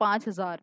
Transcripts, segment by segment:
5000।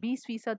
20%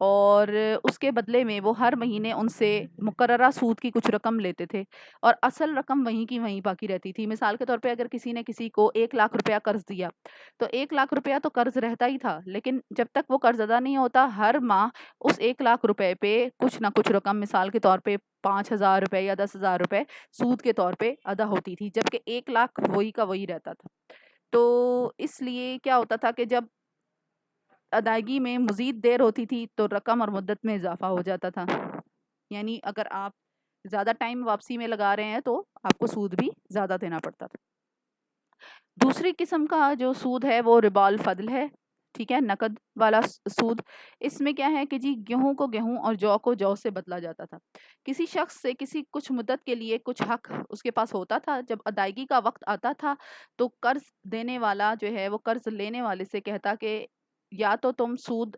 اور اس کے بدلے میں وہ ہر مہینے ان سے مقررہ سود کی کچھ رقم لیتے تھے اور اصل رقم وہیں کی وہیں باقی رہتی تھی. مثال کے طور پہ اگر کسی نے کسی کو 1 لاکھ روپیہ قرض دیا تو 1 لاکھ روپیہ تو قرض رہتا ہی تھا, لیکن جب تک وہ قرض ادا نہیں ہوتا ہر ماہ اس 1 لاکھ روپے پہ کچھ نہ کچھ رقم مثال کے طور پہ 5,000 روپے یا 10,000 روپے سود کے طور پہ ادا ہوتی تھی, جبکہ 1 لاکھ وہی کا وہی رہتا تھا. تو اس لیے کیا ہوتا تھا کہ جب ادائیگی میں مزید دیر ہوتی تھی تو رقم اور مدت میں اضافہ ہو جاتا تھا. یعنی اگر آپ زیادہ ٹائم واپسی میں لگا رہے ہیں تو آپ کو سود بھی زیادہ دینا پڑتا تھا. دوسری قسم کا جو سود ہے وہ ربا الفضل ہے, ٹھیک ہے, نقد والا سود. اس میں کیا ہے کہ جی گیہوں کو گیہوں اور جو کو جو سے بدلا جاتا تھا. کسی شخص سے کسی کچھ مدت کے لیے کچھ حق اس کے پاس ہوتا تھا, جب ادائیگی کا وقت آتا تھا تو قرض دینے والا جو ہے وہ قرض لینے والے سے کہتا کہ یا تو تم سود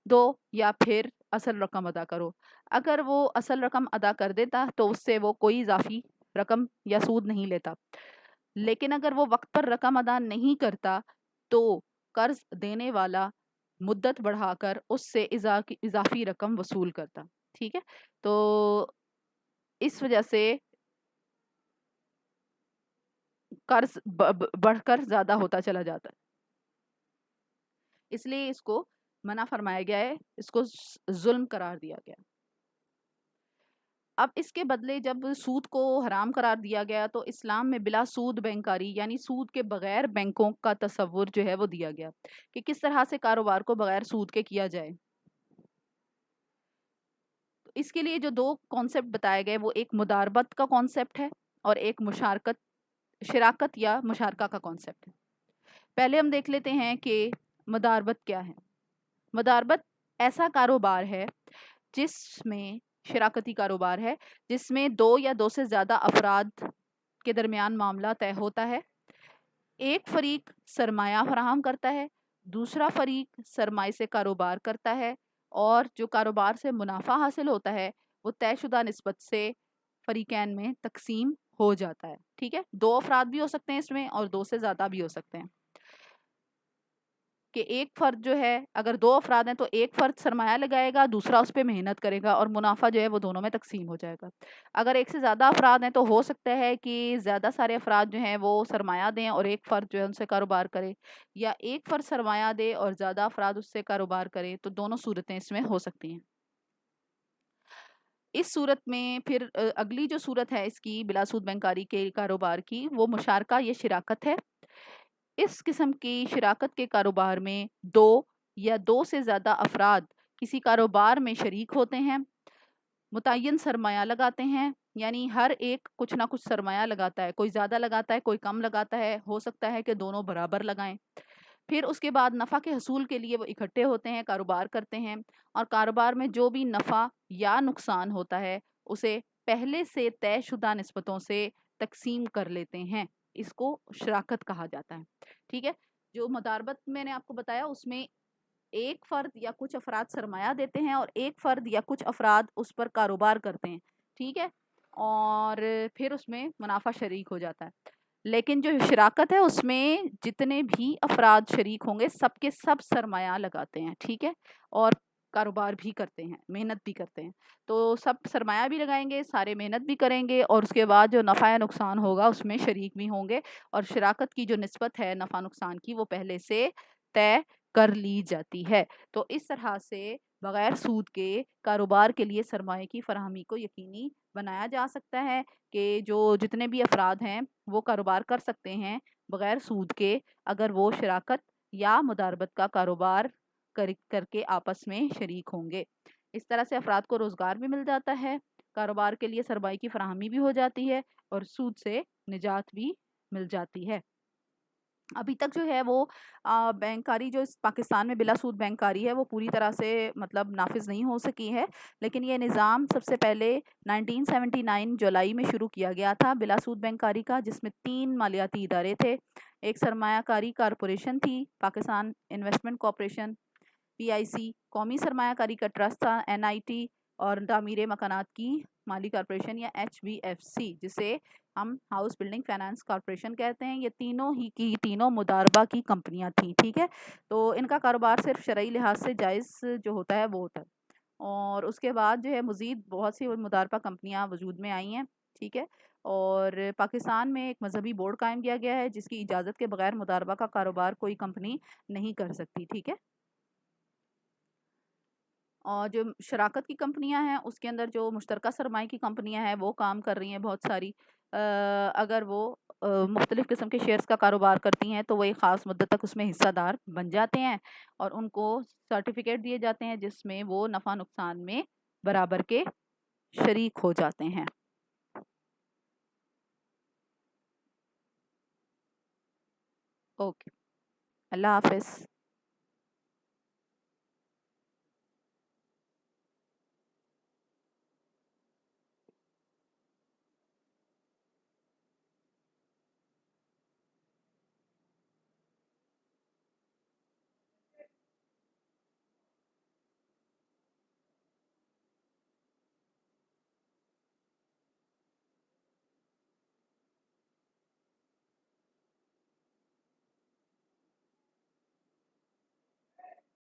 دو یا پھر اصل رقم ادا کرو. اگر وہ اصل رقم ادا کر دیتا تو اس سے وہ کوئی اضافی رقم یا سود نہیں لیتا, لیکن اگر وہ وقت پر رقم ادا نہیں کرتا تو قرض دینے والا مدت بڑھا کر اس سے اضافی رقم وصول کرتا. ٹھیک ہے, تو اس وجہ سے قرض بڑھ کر زیادہ ہوتا چلا جاتا ہے, اس لیے اس کو منع فرمایا گیا ہے, اس کو ظلم قرار دیا گیا. اب اس کے بدلے جب سود کو حرام قرار دیا گیا تو اسلام میں بلا سود بینکاری یعنی سود کے بغیر بینکوں کا تصور جو ہے وہ دیا گیا کہ کس طرح سے کاروبار کو بغیر سود کے کیا جائے. اس کے لیے جو 2 کانسیپٹ بتائے گئے وہ ایک مداربت کا کانسیپٹ ہے اور ایک شراکت یا مشارکہ کا کانسیپٹ ہے. پہلے ہم دیکھ لیتے ہیں کہ مداربت کیا ہے. مداربت ایسا کاروبار ہے جس میں شراکتی کاروبار ہے جس میں 2 یا 2 سے زیادہ افراد کے درمیان معاملہ طے ہوتا ہے. ایک فریق سرمایہ فراہم کرتا ہے, دوسرا فریق سرمایہ سے کاروبار کرتا ہے اور جو کاروبار سے منافع حاصل ہوتا ہے وہ طے شدہ نسبت سے فریقین میں تقسیم ہو جاتا ہے. ٹھیک ہے, 2 افراد بھی ہو سکتے ہیں اس میں اور 2 سے زیادہ بھی ہو سکتے ہیں. کہ ایک فرد جو ہے اگر 2 افراد ہیں تو ایک فرد سرمایہ لگائے گا, دوسرا اس پہ محنت کرے گا اور منافع جو ہے وہ دونوں میں تقسیم ہو جائے گا. اگر ایک سے زیادہ افراد ہیں تو ہو سکتا ہے کہ زیادہ سارے افراد جو ہیں وہ سرمایہ دیں اور ایک فرد جو ہے ان سے کاروبار کرے, یا ایک فرد سرمایہ دے اور زیادہ افراد اس سے کاروبار کرے. تو دونوں صورتیں اس میں ہو سکتی ہیں. اس صورت میں پھر اگلی جو صورت ہے اس کی بلا سود بینکاری کے کاروبار کی وہ مشارکہ یا شراکت ہے. اس قسم کی شراکت کے کاروبار میں 2 یا 2 سے زیادہ افراد کسی کاروبار میں شریک ہوتے ہیں, متعین سرمایہ لگاتے ہیں, یعنی ہر ایک کچھ نہ کچھ سرمایہ لگاتا ہے, کوئی زیادہ لگاتا ہے کوئی کم لگاتا ہے, ہو سکتا ہے کہ دونوں برابر لگائیں. پھر اس کے بعد نفع کے حصول کے لیے وہ اکٹھے ہوتے ہیں, کاروبار کرتے ہیں اور کاروبار میں جو بھی نفع یا نقصان ہوتا ہے اسے پہلے سے طے شدہ نسبتوں سے تقسیم کر لیتے ہیں. اس کو شراکت کہا جاتا ہے. ٹھیک ہے, جو مداربت میں نے آپ کو بتایا اس میں ایک فرد یا کچھ افراد سرمایہ دیتے ہیں اور ایک فرد یا کچھ افراد اس پر کاروبار کرتے ہیں. ٹھیک ہے, اور پھر اس میں منافع شریک ہو جاتا ہے. لیکن جو شراکت ہے اس میں جتنے بھی افراد شریک ہوں گے سب کے سب سرمایہ لگاتے ہیں. ٹھیک ہے, اور کاروبار بھی کرتے ہیں, محنت بھی کرتے ہیں. تو سب سرمایہ بھی لگائیں گے, سارے محنت بھی کریں گے اور اس کے بعد جو نفع یا نقصان ہوگا اس میں شریک بھی ہوں گے. اور شراکت کی جو نسبت ہے نفع نقصان کی وہ پہلے سے طے کر لی جاتی ہے. تو اس طرح سے بغیر سود کے کاروبار کے لیے سرمایہ کی فراہمی کو یقینی بنایا جا سکتا ہے کہ جو جتنے بھی افراد ہیں وہ کاروبار کر سکتے ہیں بغیر سود کے, اگر وہ شراکت یا مداربت کا کاروبار کر کے آپس میں شریک ہوں گے. اس طرح سے افراد کو روزگار بھی مل جاتا ہے, کاروبار کے لیے سرمایہ کی فراہمی بھی ہو جاتی ہے اور سود سے نجات بھی مل جاتی ہے. ابھی تک جو ہے وہ بینکاری جو پاکستان میں بلا سود بینکاری ہے وہ پوری طرح سے مطلب نافذ نہیں ہو سکی ہے, لیکن یہ نظام سب سے پہلے 1979 جولائی میں شروع کیا گیا تھا بلا سود بینکاری کا, جس میں 3 مالیاتی ادارے تھے. ایک سرمایہ کاری کارپوریشن تھی, پاکستان انویسٹمنٹ کارپوریشن PIC, قومی سرمایہ کاری کا ٹرسٹ تھا NIT, اور تعمیر مکانات کی مالی کارپوریشن یا HBFC جسے ہم ہاؤس بلڈنگ فائنانس کارپوریشن کہتے ہیں. یہ تینوں ہی کی تینوں مضاربہ کی کمپنیاں تھیں. ٹھیک ہے، تو ان کا کاروبار صرف شرعی لحاظ سے جائز جو ہوتا ہے وہ ہوتا ہے. اور اس کے بعد جو ہے مزید بہت سی مضاربہ کمپنیاں وجود میں آئی ہیں. ٹھیک ہے، اور پاکستان میں ایک مذہبی بورڈ قائم کیا گیا ہے جس کی اجازت کے بغیر مضاربہ کا کاروبار کوئی کمپنی نہیں کر سکتی. ٹھیک ہے، اور جو شراکت کی کمپنیاں ہیں اس کے اندر جو مشترکہ سرمائے کی کمپنیاں ہیں وہ کام کر رہی ہیں بہت ساری. اگر وہ مختلف قسم کے شیئرز کا کاروبار کرتی ہیں تو وہ ایک خاص مدت تک اس میں حصہ دار بن جاتے ہیں اور ان کو سرٹیفکیٹ دیے جاتے ہیں جس میں وہ نفع نقصان میں برابر کے شریک ہو جاتے ہیں. اوکے، اللہ حافظ.